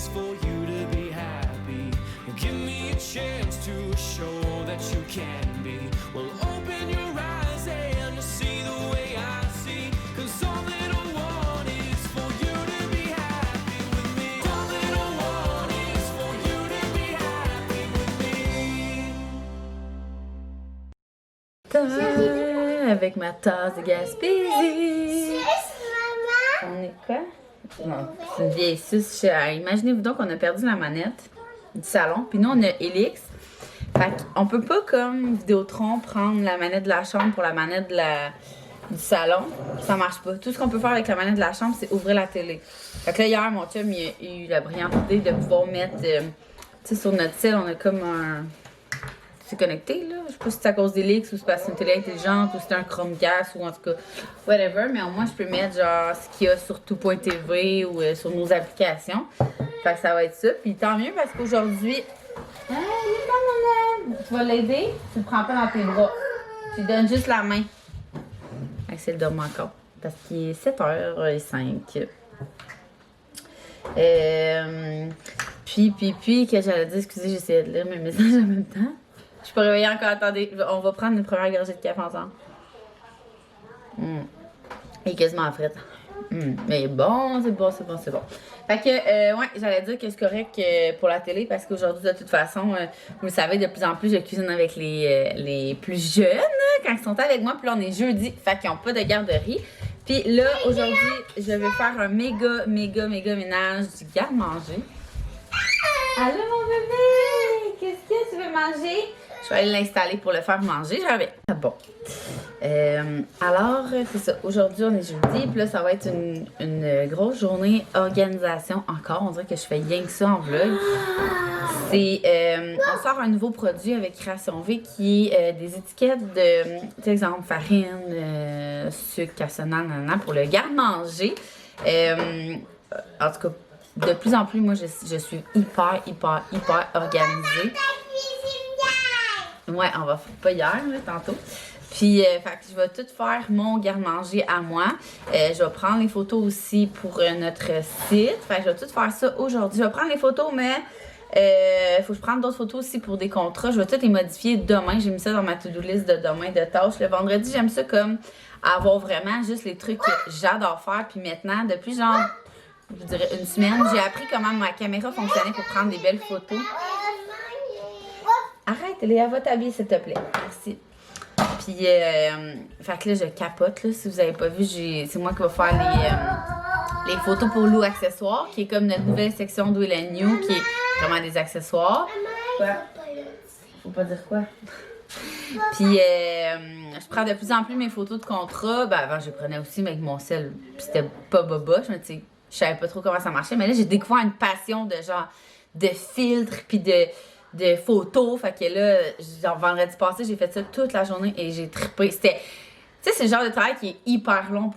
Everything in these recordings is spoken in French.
is for you to be happy. Give me a chance to show that you can be. Well, open your eyes and you'll see the way I see. 'Cause all that I want is for you to be happy with me. All that I want is for you to be happy with me. Avec ma tasse de Gaspésie. On est quoi? Non, c'est une vieille suce. Imaginez-vous donc qu'on a perdu la manette du salon. Puis nous, on a Elix. Fait qu'on peut pas, comme Vidéotron, prendre la manette de la chambre pour la manette du salon. Ça marche pas. Tout ce qu'on peut faire avec la manette de la chambre, c'est ouvrir la télé. Fait que là, hier, mon chum, il a eu la brillante idée de pouvoir mettre... tu sais, sur notre cell, on a comme un... C'est connecté, là. Je sais pas si c'est à cause d'Elix ou c'est parce que c'est une télé intelligente ou c'est un Chromecast ou en tout cas, whatever. Mais au moins, je peux mettre genre ce qu'il y a sur tout.tv ou sur nos applications. Fait que ça va être ça. Puis tant mieux parce qu'aujourd'hui. Hey, tu vas l'aider? Tu le prends pas dans tes bras. Tu lui donnes juste la main. Fait que c'est le dormant encore. Parce qu'il est 7h05. Puis, que j'allais dire, excusez, j'essayais de lire mes messages en même temps. Je suis pas réveillée encore, attendez, on va prendre une première gorgée de café ensemble. Il est quasiment frais. Mais bon, c'est bon. Fait que, ouais, j'allais dire que c'est correct pour la télé parce qu'aujourd'hui, de toute façon, vous le savez, de plus en plus, je cuisine avec les plus jeunes quand ils sont avec moi. Puis là, on est jeudi, fait qu'ils n'ont pas de garderie. Puis là, aujourd'hui, je vais faire un méga ménage du garde-manger. Allô, mon bébé! Qu'est-ce que tu veux manger? Je vais aller l'installer pour le faire manger. J'avais. Ah bon. Alors, c'est ça. Aujourd'hui, on est jeudi. Puis là, ça va être une grosse journée organisation encore. On dirait que je fais rien que ça en vlog. C'est. On sort un nouveau produit avec Création V qui est des étiquettes de, par exemple, farine, sucre, cassonade, pour le garde-manger. En tout cas, de plus en plus, moi, je suis hyper organisée. Ouais, on va pas hier, là, tantôt. Puis, fait que je vais tout faire mon garde-manger à moi. Je vais prendre les photos aussi pour notre site. Fait que je vais tout faire ça aujourd'hui. Je vais prendre les photos, mais faut que je prenne d'autres photos aussi pour des contrats. Je vais tout les modifier demain. J'ai mis ça dans ma to-do list de demain de tâches. Le vendredi, j'aime ça comme avoir vraiment juste les trucs que j'adore faire. Puis maintenant, depuis genre, je dirais une semaine, j'ai appris comment ma caméra fonctionnait pour prendre des belles photos. Arrête, Léa, va t'habiller, s'il te plaît. Merci. Puis, fait que là, je capote, là. Si vous avez pas vu, c'est moi qui vais faire les photos pour Lou Accessoires, qui est comme notre nouvelle section d'Oil & New, qui est vraiment des accessoires. Quoi? Faut pas dire quoi? Puis, je prends de plus en plus mes photos de contrat. Ben, avant, je les prenais aussi, mais avec mon sel, puis c'était pas boboche, mais tu sais, je savais pas trop comment ça marchait. Mais là, j'ai découvert une passion de genre, de filtres, puis de photos. Fait que là, genre vendredi passé, j'ai fait ça toute la journée et j'ai trippé. C'était, tu sais, c'est le genre de travail qui est hyper long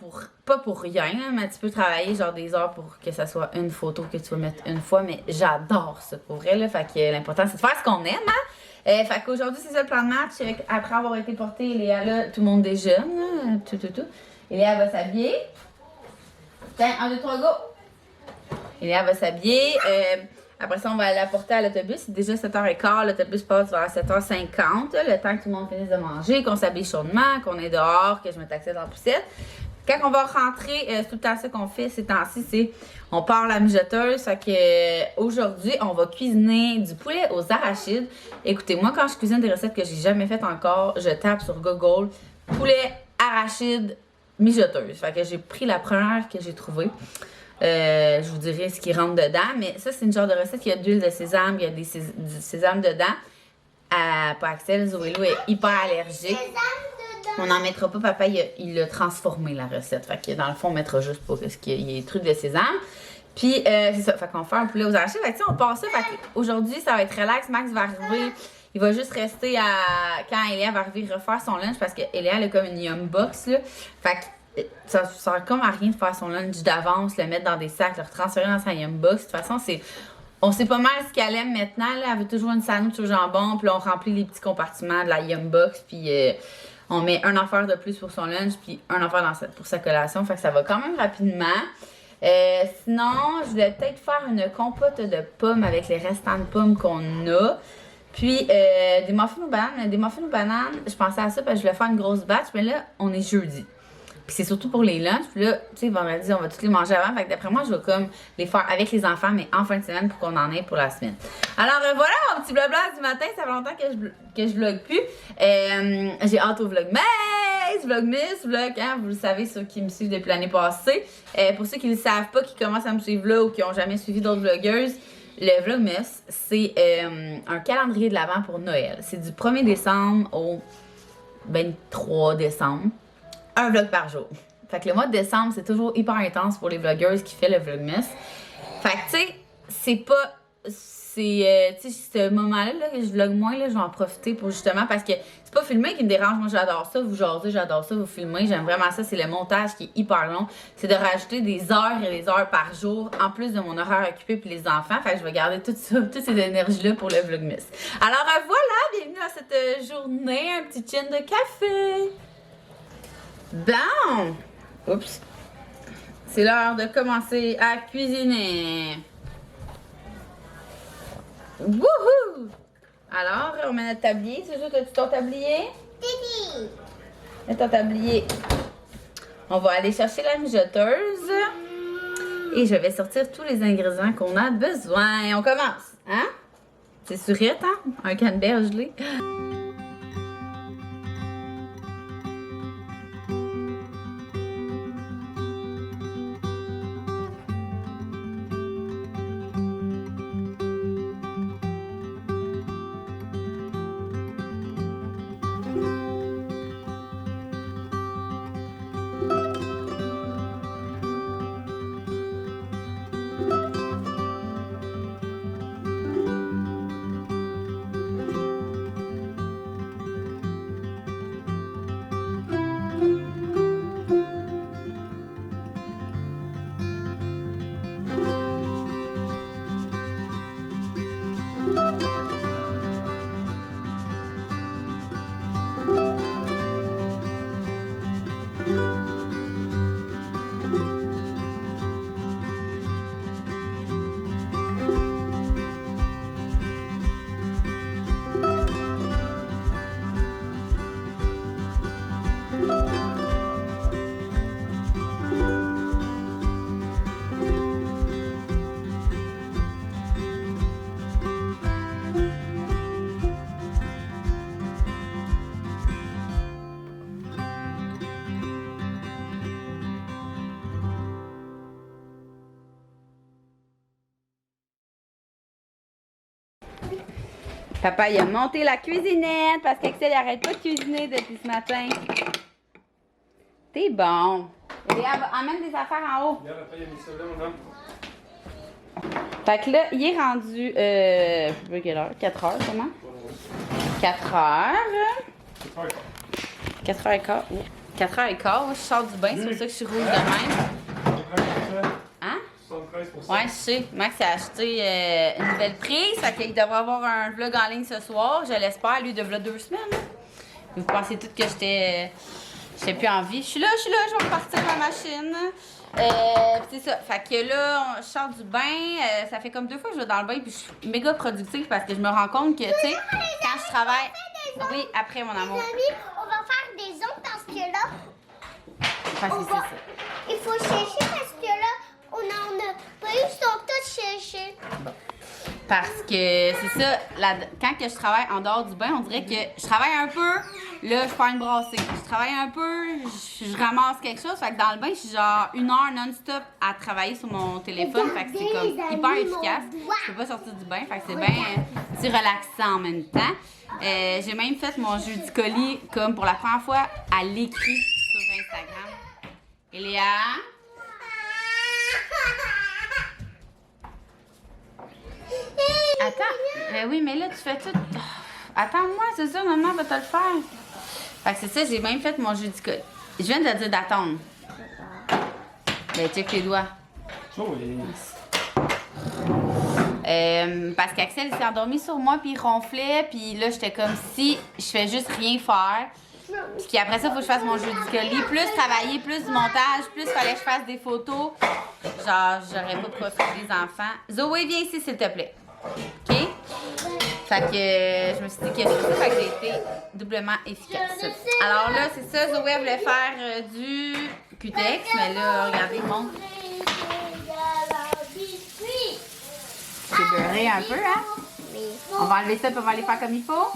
pas pour rien, hein, mais tu peux travailler genre des heures pour que ça soit une photo que tu vas mettre une fois, mais j'adore ça pour vrai, là. Fait que l'important, c'est de faire ce qu'on aime, hein. Fait qu'aujourd'hui, c'est ça le plan de match. Après avoir été portée, Léa, là, tout le monde déjeune, tout. Et Léa va s'habiller. Tiens, 1, 2, 3, go! Et Léa va s'habiller. Après ça, on va la porter à l'autobus. C'est déjà 7h15. L'autobus passe vers 7h50. Le temps que tout le monde finisse de manger, qu'on s'habille chaudement, qu'on est dehors, que je me taxe dans la poussette. Quand on va rentrer, c'est tout le temps ça qu'on fait ces temps-ci, c'est on part la mijoteuse. Fait que aujourd'hui, on va cuisiner du poulet aux arachides. Écoutez, moi, quand je cuisine des recettes que j'ai jamais faites encore, je tape sur Google poulet arachides mijoteuse. Fait que j'ai pris la première que j'ai trouvée. Je vous dirai ce qui rentre dedans, mais ça, c'est une genre de recette qui a de l'huile de sésame, il y a du sésame dedans. Pas Axel, Zoélo est hyper allergique. On n'en mettra pas, papa, il a transformé la recette. Fait que dans le fond, on mettra juste pour ce qu'il y ait des trucs de sésame. Puis, c'est ça, fait qu'on fait un poulet aux arachides. Fait que, on passe ça, fait qu'aujourd'hui, ça va être relax. Max va arriver, il va juste rester quand Eléa va arriver refaire son lunch, parce qu'Eléa, elle a comme une yum box, là. Fait que, ça sert comme à rien de faire son lunch d'avance, le mettre dans des sacs, le retransférer dans sa yum box. De toute façon, on sait pas mal ce qu'elle aime maintenant. Là. Elle veut toujours une sandwich au jambon, puis là, on remplit les petits compartiments de la yum box, puis on met un affaire de plus pour son lunch, puis un affaire pour sa collation. Fait que ça va quand même rapidement. Sinon, je voulais peut-être faire une compote de pommes avec les restants de pommes qu'on a. Puis des muffins aux bananes. Des muffins aux bananes, je pensais à ça parce que je voulais faire une grosse batch, mais là, on est jeudi. Puis c'est surtout pour les lunchs. Puis là, tu sais, vendredi, on va tous les manger avant. Fait que d'après moi, je vais comme les faire avec les enfants, mais en fin de semaine pour qu'on en ait pour la semaine. Alors voilà mon petit blabla du matin. Ça fait longtemps que je vlog plus. J'ai hâte au vlogmas, vlogmas, vlog, hein, vous le savez, ceux qui me suivent depuis l'année passée. Pour ceux qui ne le savent pas, qui commencent à me suivre là ou qui n'ont jamais suivi d'autres vlogueuses, le vlogmas, c'est un calendrier de l'Avent pour Noël. C'est du 1er décembre au 23 décembre. Un vlog par jour. Fait que le mois de décembre, c'est toujours hyper intense pour les vlogueuses qui font le vlogmas. Fait que, tu sais, c'est pas... C'est, tu sais, ce moment-là, là, que je vlog moins, là, je vais en profiter pour justement... Parce que c'est pas filmer qui me dérange. Moi, j'adore ça. Vous jasez, j'adore ça. Vous filmez, j'aime vraiment ça. C'est le montage qui est hyper long. C'est de rajouter des heures et des heures par jour, en plus de mon horaire occupé puis les enfants. Fait que je vais garder tout ça, toutes ces énergies-là pour le vlogmas. Alors, voilà! Bienvenue à cette journée. Un petit chin de café! Bon! Oups! C'est l'heure de commencer à cuisiner. Wouhou! Alors, on met notre tablier. C'est sûr que tu ton tablier? Titi! Mets ton tablier. On va aller chercher la mijoteuse. Et je vais sortir tous les ingrédients qu'on a besoin. On commence, hein? C'est surette, hein? Un canneberge gelé. Papa, il a monté la cuisinette parce qu'Axel arrête pas de cuisiner depuis ce matin. T'es bon. Emmène des affaires en haut. Fait que là, il est rendu, je sais pas quelle heure, 4 heures, comment? 4 heures. 4h15. 4h15, je sors du bain, c'est pour ça que je suis rouge de même. Hein? 73%. Ouais, je sais. Max a acheté une nouvelle prise, fait qu'il devrait avoir un vlog en ligne ce soir, je l'espère, lui, de vlog 2 semaines. Vous pensez toutes que j'étais plus en vie. Je suis là, je vais repartir ma machine. C'est ça. Fait que là, je sors du bain. Ça fait comme 2 fois que je vais dans le bain puis je suis méga productive parce que je me rends compte que, tu sais, quand je travaille... Oui, après, mon amour. Les amis, on va faire des ongles parce que là... Il faut chercher parce que là, on n'a pas eu son tout chercher. Bon. Parce que c'est ça, quand que je travaille en dehors du bain, on dirait que je travaille un peu, là je prends une brassée. Je travaille un peu, je ramasse quelque chose. Fait que dans le bain, je suis genre 1 heure non-stop à travailler sur mon téléphone. Fait que c'est comme hyper efficace. Je peux pas sortir du bain, fait que c'est bien c'est relaxant en même temps. J'ai même fait mon jeu du colis comme pour la première fois à l'écrit sur Instagram. Et Léa? Attends, oui, mais là, tu fais tout. Oh, attends-moi, c'est ça, maman va te le faire. Fait que c'est ça, j'ai même fait mon jeu du colis. Je viens de te dire d'attendre. Ben, check les doigts. Oh, oui. Parce qu'Axel s'est endormi sur moi, puis il ronflait, puis là, j'étais comme si je fais juste rien faire. Puis après ça, il faut que je fasse mon jeu du colis. Plus travailler, plus du montage, plus fallait que je fasse des photos. Genre, j'aurais pas profité des enfants. Zoé, viens ici, s'il te plaît. OK? Fait que je me suis dit que c'est ça, fait que j'ai été doublement efficace. Alors là, c'est ça, Zoé, elle voulait faire du cutex, mais là, regardez, montre. C'est beurré un peu, hein? On va enlever ça puis on va aller faire comme il faut.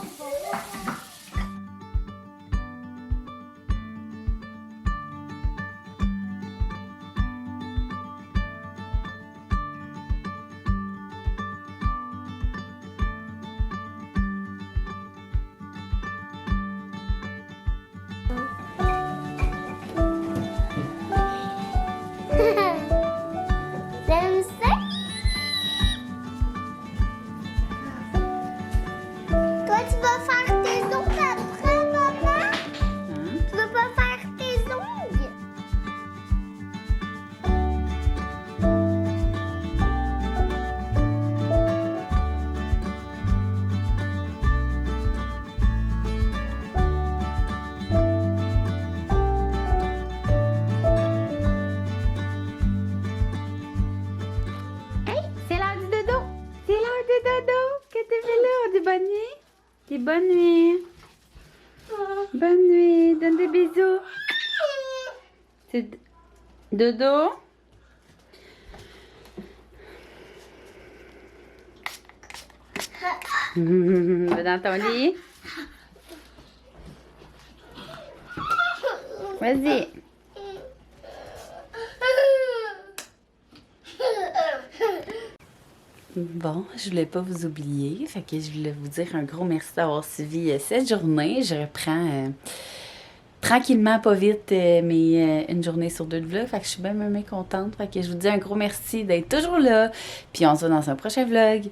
T'aimes ça? Toi, tu vas faire tes ongles après, maman? Tu veux pas faire tes ongles? Hey, c'est l'heure du dodo! C'est l'heure du dodo! Qu'est-ce que tu fais là? On dit bonne nuit? Dis bonne nuit! Bonne nuit! Donne des bisous! C'est dodo? Va dans ton lit. Vas-y. Bon, je voulais pas vous oublier, fait que je voulais vous dire un gros merci d'avoir suivi cette journée. Je reprends tranquillement, pas vite, mais une journée sur deux de vlog, fait que je suis bien contente. Fait que je vous dis un gros merci d'être toujours là, puis on se voit dans un prochain vlog.